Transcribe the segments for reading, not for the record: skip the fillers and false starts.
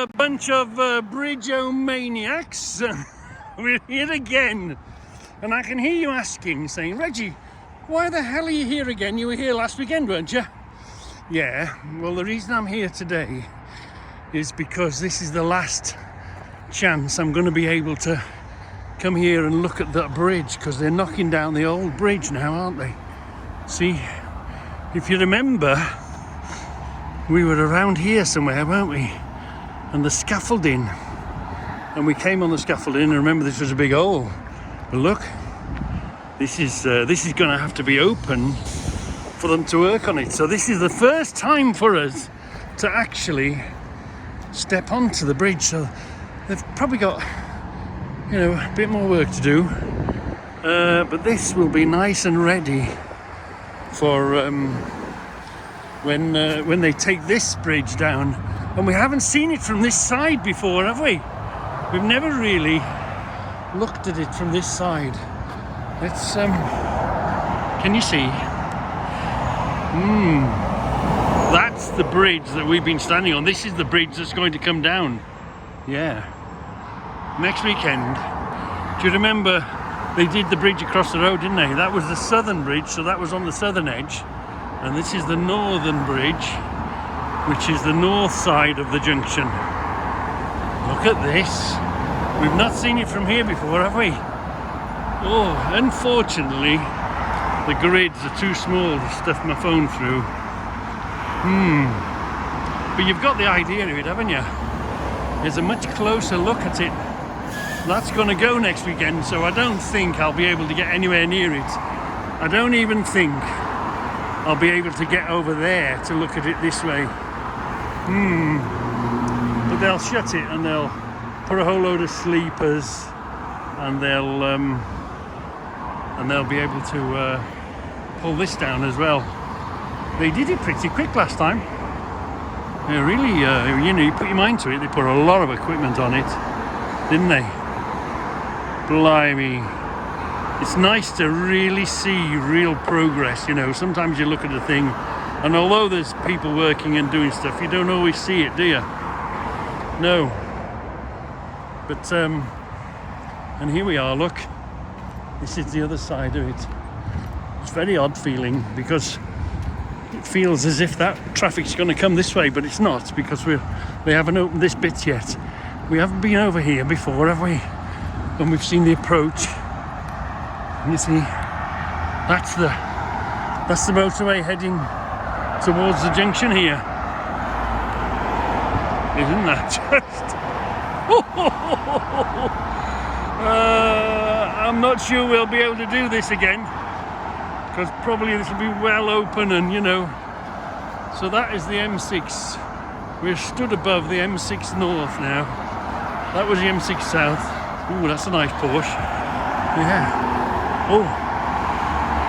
a bunch of bridge-o-maniacs. We're here again. And I can hear you asking, saying, Reggie, why the hell are you here again? You were here last weekend, weren't you? Yeah, well, the reason I'm here today is because this is the last chance I'm going to be able to come here and look at that bridge, because they're knocking down the old bridge now, aren't they? See, if you remember, we were around here somewhere, weren't we? And the scaffolding, and we came on the scaffolding, and remember this was a big hole. But look, this is going to have to be open for them to work on it. So this is the first time for us to actually step onto the bridge. So they've probably got, you know, a bit more work to do. But this will be nice and ready for when they take this bridge down. And we haven't seen it from this side before, have we? We've never really looked at it from this side. Let's can you see? That's the bridge that we've been standing on. This is the bridge that's going to come down. Yeah. Next weekend. Do you remember they did the bridge across the road, didn't they? That was the southern bridge, so that was on the southern edge. And this is the northern bridge, which is the north side of the junction. Look at this. We've not seen it from here before, have we? Oh, unfortunately, the grids are too small to stuff my phone through. But you've got the idea of it, haven't you? There's a much closer look at it. That's going to go next weekend, so I don't think I'll be able to get anywhere near it. I don't even think I'll be able to get over there to look at it this way. But they'll shut it and they'll put a whole load of sleepers, and they'll be able to pull this down as well. They did it pretty quick last time. They really, you know, you put your mind to it, they put a lot of equipment on it, didn't they? Blimey. It's nice to really see real progress, you know. Sometimes you look at a thing, and although there's people working and doing stuff, you don't always see it, do you? No. But, and here we are, look. This is the other side of it. It's very odd feeling, because it feels as if that traffic's going to come this way, but it's not, because they haven't opened this bit yet. We haven't been over here before, have we? And we've seen the approach. And you see, that's the motorway heading towards the junction here. Isn't that just? I'm not sure we'll be able to do this again, because probably this will be well open, and you know. So that is the M6. We're stood above the M6 North now. That was the M6 South. Ooh, that's a nice Porsche. Yeah. Oh,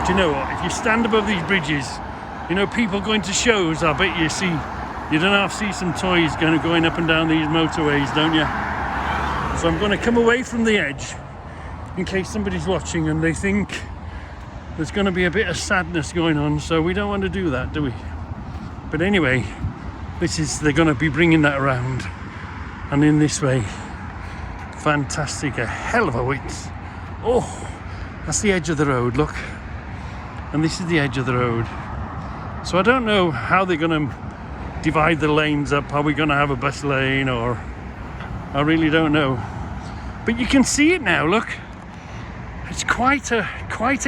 do you know what? If you stand above these bridges, you know, people going to shows, I bet you don't have to see some toys going up and down these motorways, don't you? So I'm going to come away from the edge in case somebody's watching and they think there's going to be a bit of sadness going on. So we don't want to do that, do we? But anyway, they're going to be bringing that around, and in this way, fantastic, a hell of a width. Oh, that's the edge of the road, look. And this is the edge of the road. So I don't know how they're going to divide the lanes up. Are we going to have a bus lane, or I really don't know. But you can see it now, look. It's quite a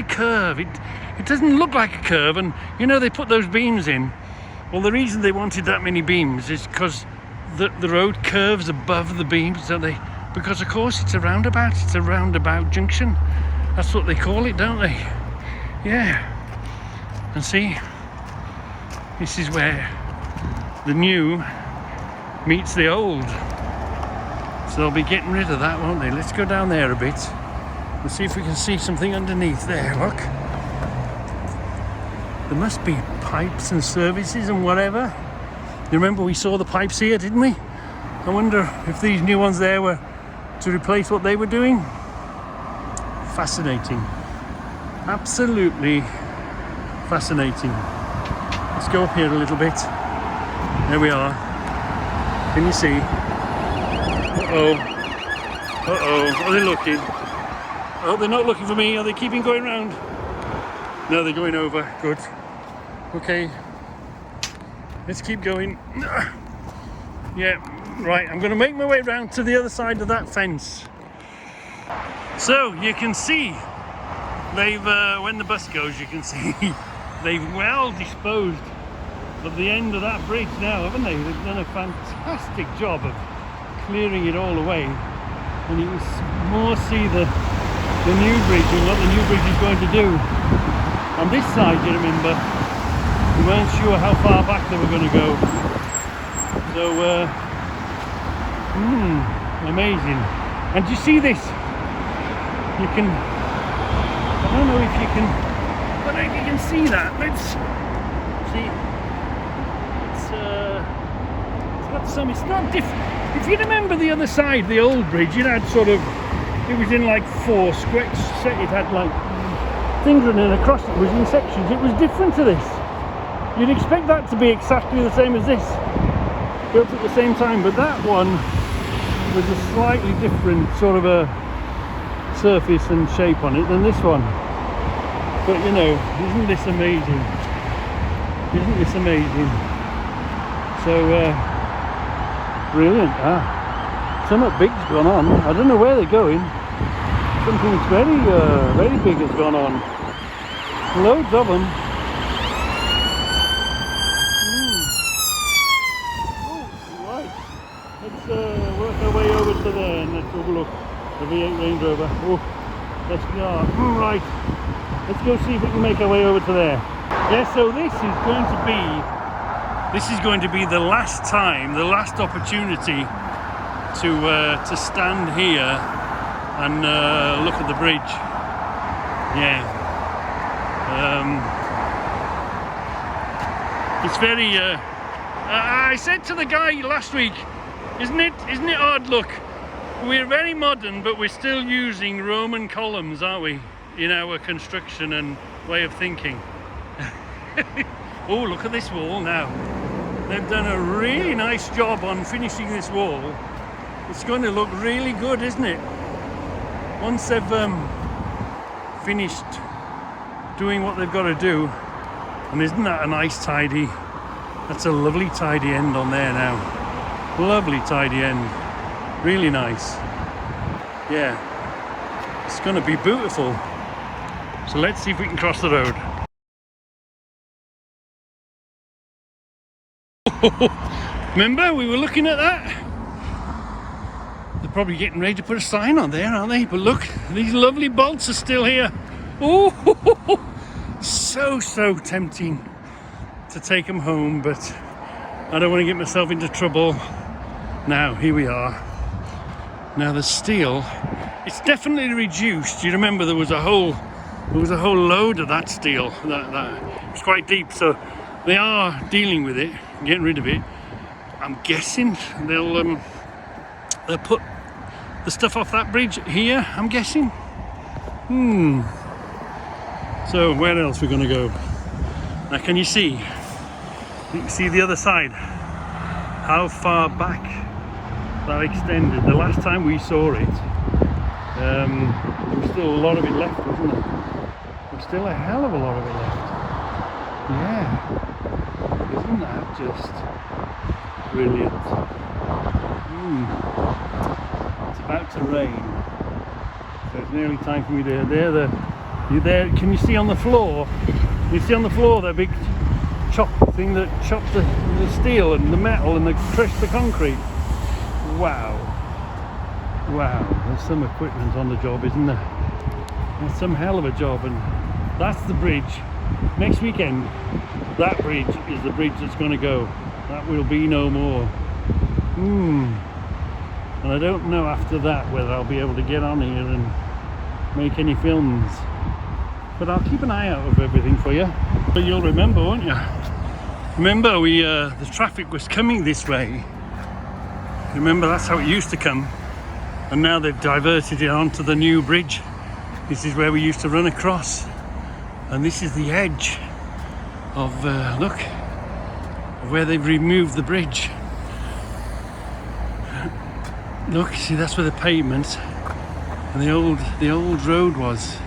curve. It doesn't look like a curve, and you know, they put those beams in. Well, the reason they wanted that many beams is because the road curves above the beams, don't they? Because of course it's a roundabout. It's a roundabout junction. That's what they call it, don't they? Yeah. And see, this is where the new meets the old. So they'll be getting rid of that, won't they? Let's go down there a bit and see if we can see something underneath there. Look. There must be pipes and services and whatever. You remember we saw the pipes here, didn't we? I wonder if these new ones there were to replace what they were doing. Fascinating. Absolutely fascinating. Let's go up here a little bit. There we are. Can you see? Uh-oh. Uh-oh. Are they looking? Oh, they're not looking for me. Are they keeping going round? No, they're going over. Good. Okay. Let's keep going. Yeah, right. I'm going to make my way round to the other side of that fence. So you can see they've, when the bus goes, you can see they've well disposed of the end of that bridge now, haven't they? They've done a fantastic job of clearing it all away. And you can more see the new bridge and what the new bridge is going to do. On this side, you remember, we weren't sure how far back they were going to go. So, amazing. And do you see this? You can, I don't know if you can, I don't know if you can see that. Let's see. It's got some, it's not different. If you remember the other side, the old bridge, it had sort of, it was in like four squares, it had like things running across it, was in sections. It was different to this. You'd expect that to be exactly the same as this, built at the same time, but that one was a slightly different sort of a surface and shape on it than this one. But you know, isn't this amazing? Isn't this amazing? So brilliant. Something big's gone on. I don't know where they're going. Something very very big has gone on. Loads of them. Oh, right. Let's work our way over to there and let's overlook the V8 Range Rover. Oh, let's go. Right. Let's go see if we can make our way over to there. Yeah, so this is going to be the last time, the last opportunity to stand here and look at the bridge. Yeah. It's very. I said to the guy last week, isn't it odd? Look, we're very modern, but we're still using Roman columns, aren't we, in our construction and way of thinking. Oh, look at this wall now. They've done a really nice job on finishing this wall. It's going to look really good, isn't it? Once they've finished doing what they've got to do. And isn't that a nice tidy? That's a lovely tidy end on there now. Lovely tidy end. Really nice. Yeah. It's going to be beautiful. So let's see if we can cross the road. Remember, we were looking at that? They're probably getting ready to put a sign on there, aren't they? But look, these lovely bolts are still here. Oh, so tempting to take them home, but I don't want to get myself into trouble. Now, here we are. Now the steel, it's definitely reduced. You remember there was a whole load of that steel. That it's quite deep, so they are dealing with it, getting rid of it. I'm guessing they'll put the stuff off that bridge here, I'm guessing. So where else we're going to go? Now can you see? You can see the other side. How far back that extended. The last time we saw it, there was still a lot of it left, wasn't there? There was still a hell of a lot of it left. Yeah. Isn't that just brilliant? It's about to rain, so it's nearly time for me to. You there? Can you see on the floor? You see on the floor that big chop thing that chopped the steel and the metal and crushed the concrete. Wow! There's some equipment on the job, isn't there? That's some hell of a job, and that's the bridge. Next weekend, that bridge is the bridge that's going to go. That will be no more. And I don't know after that whether I'll be able to get on here and make any films. But I'll keep an eye out of everything for you. But you'll remember, won't you? Remember, the traffic was coming this way. Remember, that's how it used to come. And now they've diverted it onto the new bridge. This is where we used to run across. And this is the edge of, look, of where they've removed the bridge. Look, see, that's where the pavement and the old road was.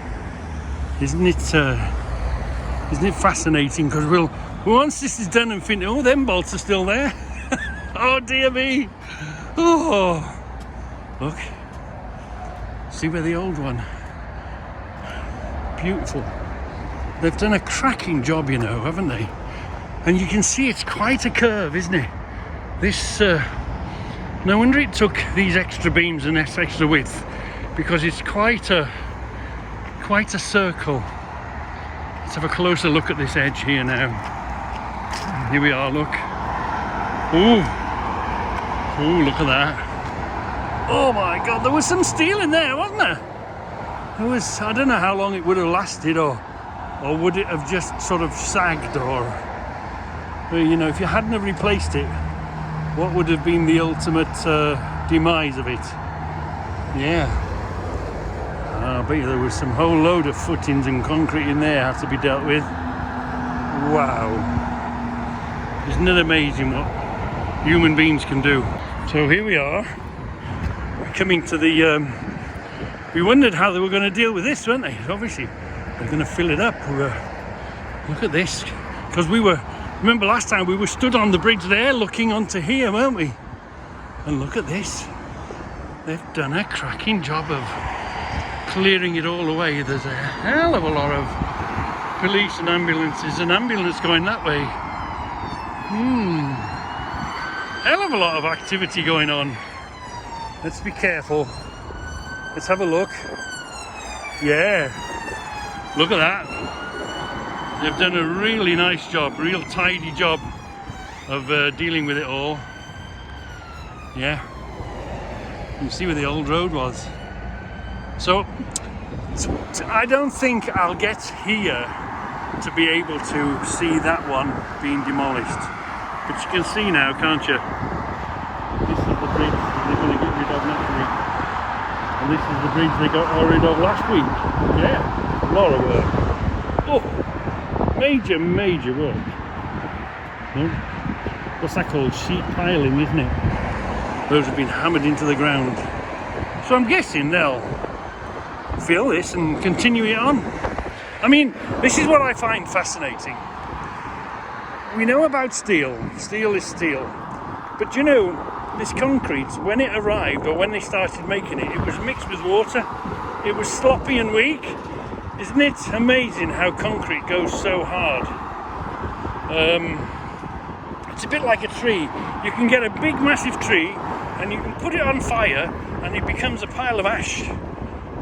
Isn't it fascinating? Because once this is done and finished, oh, them bolts are still there. Oh dear me. Oh, look. See where the old one. Beautiful. They've done a cracking job, you know, haven't they? And you can see it's quite a curve, isn't it? This. No wonder it took these extra beams and this extra width, because it's quite a circle. Let's have a closer look at this edge here now. Here we are, look. Ooh, look at that. Oh my God, there was some steel in there, wasn't there? I don't know how long it would have lasted, or would it have just sort of sagged, or, you know, if you hadn't have replaced it, what would have been the ultimate demise of it? Yeah. I bet you there was some whole load of footings and concrete in there had to be dealt with. Wow. Isn't it amazing what human beings can do? So here we are. We're coming to the... we wondered how they were going to deal with this, weren't they? Obviously, they're going to fill it up. Look at this. Because remember last time we were stood on the bridge there looking onto here, weren't we? And look at this. They've done a cracking job of clearing it all away. There's a hell of a lot of police and ambulances. An ambulance going that way. Hell of a lot of activity going on. Let's be careful. Let's have a look. Yeah. Look at that. They've done a really nice job, real tidy job of dealing with it all. Yeah, you can see where the old road was. So I don't think I'll get here to be able to see that one being demolished. But you can see now, can't you? This is the bridge they're going to get rid of next week. And this is the bridge they got rid of last week. Yeah, a lot of work. Oh! Major work. What's that called? Sheet piling, isn't it? Those have been hammered into the ground. So I'm guessing they'll fill this and continue it on. I mean, this is what I find fascinating. We know about steel. Steel is steel. But you know, this concrete, when it arrived or when they started making it, it was mixed with water. It was sloppy and weak. Isn't it amazing how concrete goes so hard? It's a bit like a tree. You can get a big massive tree and you can put it on fire and it becomes a pile of ash.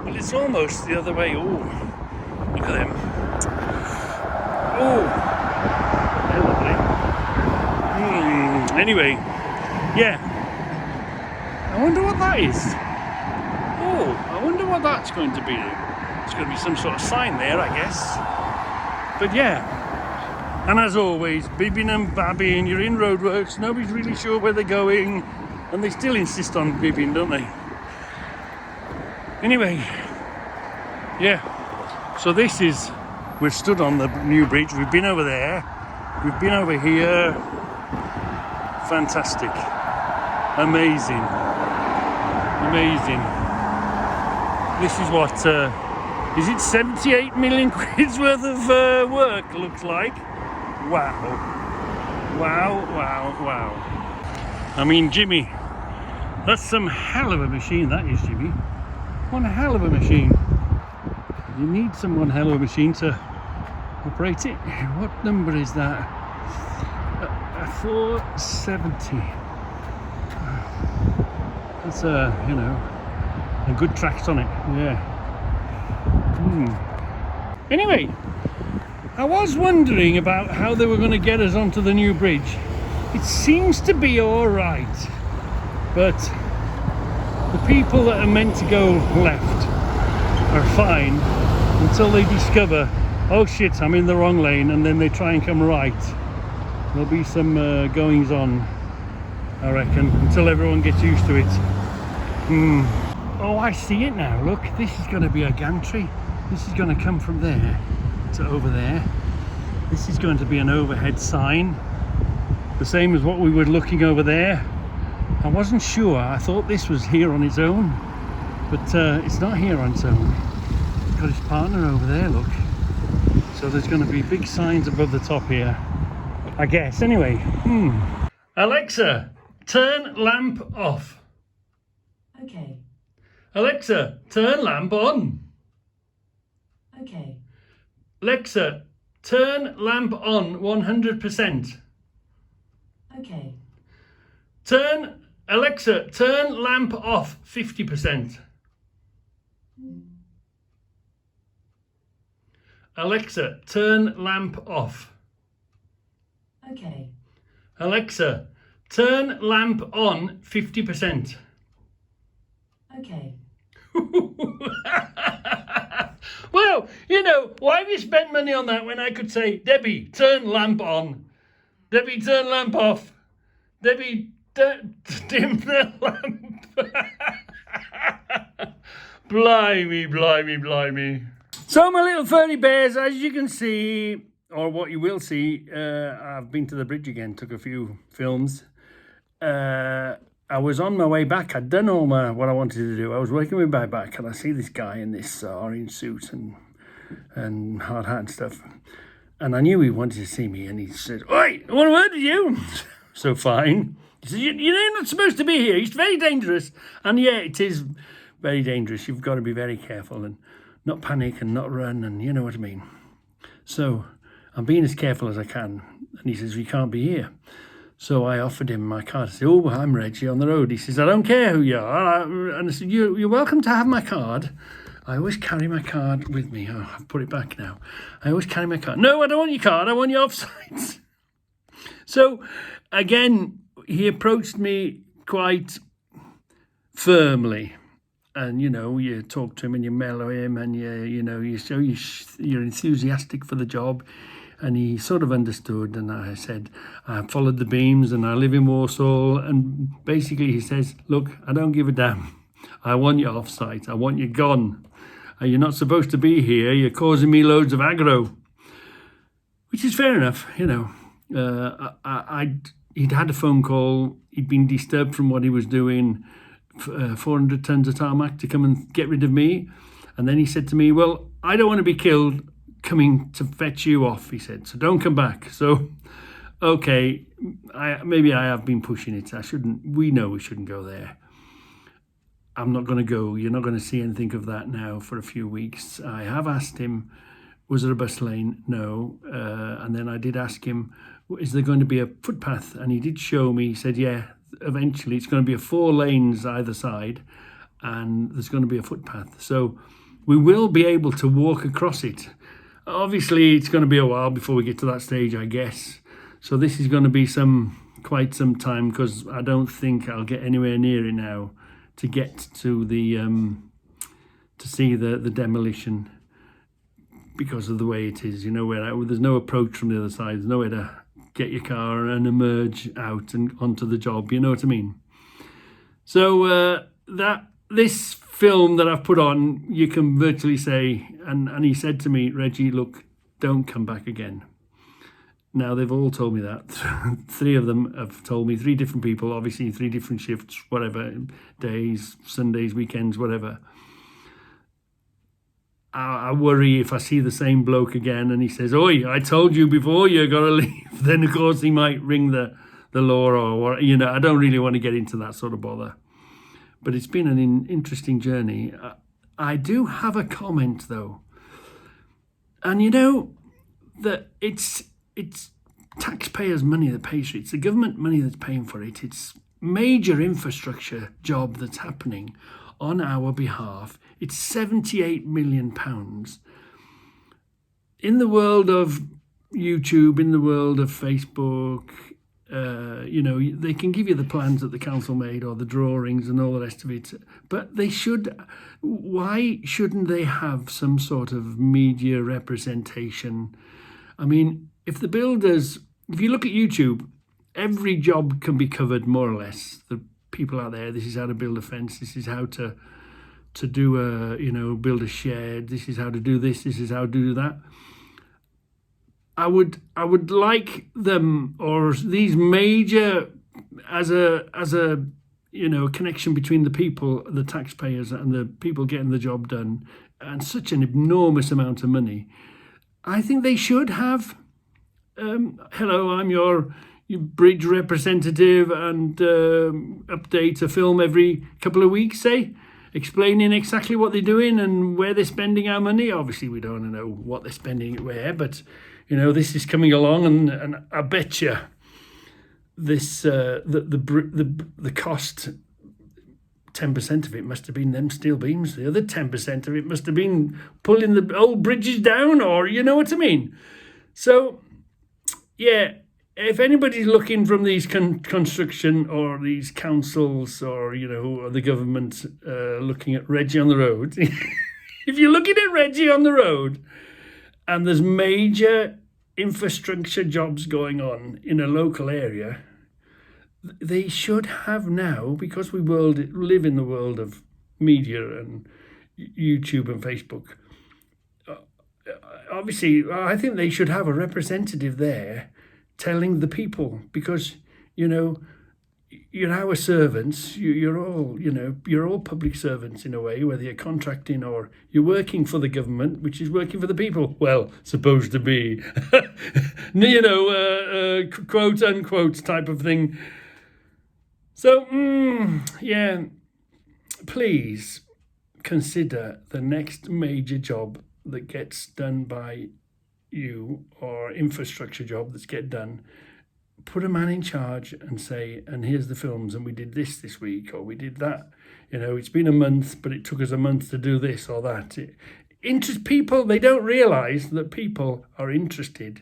But it's almost the other way. Oh, look at them. Oh, they're lovely. Anyway, yeah. I wonder what that is. Oh, I wonder what that's going to be. There's going to be some sort of sign there, I guess. But yeah, and as always, bibbing and babbing, you're in roadworks, nobody's really sure where they're going, and they still insist on bibbing, don't they? Anyway, yeah, so this is, we've stood on the new bridge, we've been over there, we've been over here. Fantastic. Amazing. This is what, is it 78 million quid's worth of work, looks like? Wow. I mean, Jimmy, that's some hell of a machine, that is, Jimmy. One hell of a machine. You need some one hell of a machine to operate it. What number is that? A 470. That's a good tracks on it. Yeah. Anyway, I was wondering about how they were going to get us onto the new bridge. It seems to be all right, but the people that are meant to go left are fine until they discover, oh shit, I'm in the wrong lane, and then they try and come right. There'll be some goings on, I reckon, until everyone gets used to it. Oh, I see it now. Look, this is going to be a gantry. This is going to come from there to over there. This is going to be an overhead sign, the same as what we were looking over there. I wasn't sure. I thought this was here on its own, but it's not here on its own. It's got his partner over there, look. So there's going to be big signs above the top here, I guess. Anyway, Alexa, turn lamp off. Okay. Alexa, turn lamp on. Okay. Alexa, turn lamp on 100%. Okay. Alexa, turn lamp off 50%. Alexa, turn lamp off. Okay. Alexa, turn lamp on 50%. Okay. Well, you know, why have you spent money on that when I could say, Debbie, turn lamp on. Debbie, turn lamp off. Debbie, dim the lamp. Blimey. So my little furry bears, as you can see, or what you will see, I've been to the bridge again, took a few films. I was on my way back. I'd done all what I wanted to do. I was working my way back, and I see this guy in this orange suit and hard hat and stuff. And I knew he wanted to see me, and he said, "Oi, I want a word with you." So fine. He said, "You're not supposed to be here. It's very dangerous." And yeah, it is very dangerous. You've got to be very careful and not panic and not run, and you know what I mean. So I'm being as careful as I can. And he says, "You can't be here." So I offered him my card. I said, "Oh, I'm Reggie on the road." He says, "I don't care who you are." And I said, "You're welcome to have my card." I always carry my card with me. Oh, I've put it back now. I always carry my card. "No, I don't want your card. I want your offsides." So again, he approached me quite firmly. And, you know, you talk to him and you mellow him and you show you're enthusiastic for the job. And he sort of understood, and I said, "I followed the beams and I live in Warsaw." And basically he says, "Look, I don't give a damn. I want you off-site. I want you gone. You're not supposed to be here. You're causing me loads of aggro." Which is fair enough, you know. He'd had a phone call. He'd been disturbed from what he was doing, 400 tons of tarmac to come and get rid of me. And then he said to me, "Well, I don't want to be killed coming to fetch you off," he said, "so don't come back." So, okay, maybe I have been pushing it. We know we shouldn't go there. I'm not going to go. You're not going to see anything of that now for a few weeks. I have asked him, was there a bus lane? No. And then I did ask him, is there going to be a footpath? And he did show me. He said, yeah, eventually it's going to be 4 lanes either side, and there's going to be a footpath. So we will be able to walk across it. Obviously, it's going to be a while before we get to that stage, I guess. So this is going to be quite some time, because I don't think I'll get anywhere near it now to get to the to see the demolition, because of the way it is. You know, where there's no approach from the other side. There's nowhere to get your car and emerge out and onto the job. You know what I mean? So this film that I've put on, you can virtually say, and he said to me, "Reggie, look, don't come back again." Now, they've all told me that. 3 of them have told me, 3 different people, obviously 3 different shifts, whatever, days, Sundays, weekends, whatever. I worry if I see the same bloke again and he says, "Oi, I told you before you're going to leave." Then, of course, he might ring the law or what. You know, I don't really want to get into that sort of bother. But it's been an interesting journey. I do have a comment, though. And you know that it's taxpayers' money that pays for it. It's the government money that's paying for it. It's major infrastructure job that's happening on our behalf. It's £78 million. In the world of YouTube, in the world of Facebook, you know, they can give you the plans that the council made or the drawings and all the rest of it. But why shouldn't they have some sort of media representation? I mean, if you look at YouTube, every job can be covered more or less. The people out there, this is how to build a fence, this is how to do build a shed, this is how to do this is how to do that. I would like them, or these major, as a a connection between the people, the taxpayers, and the people getting the job done, and such an enormous amount of money. I think they should have, hello, I'm your bridge representative, and update a film every couple of weeks, say, explaining exactly what they're doing and where they're spending our money. Obviously, we don't know what they're spending it where, but, this is coming along, and I bet you this, the cost, 10% of it must have been them steel beams. The other 10% of it must have been pulling the old bridges down, or you know what I mean. So, yeah, if anybody's looking from these construction or these councils, or or the government looking at Reggie on the road, if you're looking at Reggie on the road, and there's major infrastructure jobs going on in a local area, they should have now, because we live in the world of media and YouTube and Facebook. Obviously, I think they should have a representative there telling the people, because you're our servants. You're all public servants in a way, whether you're contracting or you're working for the government, which is working for the people. Well, supposed to be, quote unquote type of thing. So, yeah, please consider the next major job that gets done by you, or infrastructure job that's get done. Put a man in charge and say, and here's the films, and we did this week, or we did that. It's been a month, but it took us a month to do this or that. Interest people, they don't realise that people are interested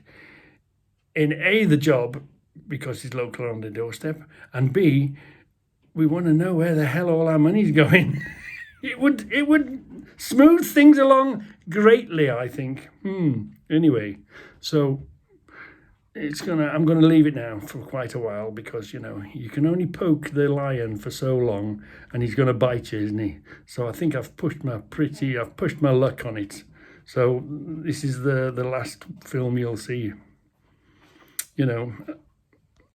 in A, the job, because it's local on the doorstep, and B, we want to know where the hell all our money's going. It would smooth things along greatly, I think. Anyway, so I'm gonna leave it now for quite a while, because you can only poke the lion for so long, and he's gonna bite you, isn't he? So I think I've pushed my luck on it. So this is the last film you'll see.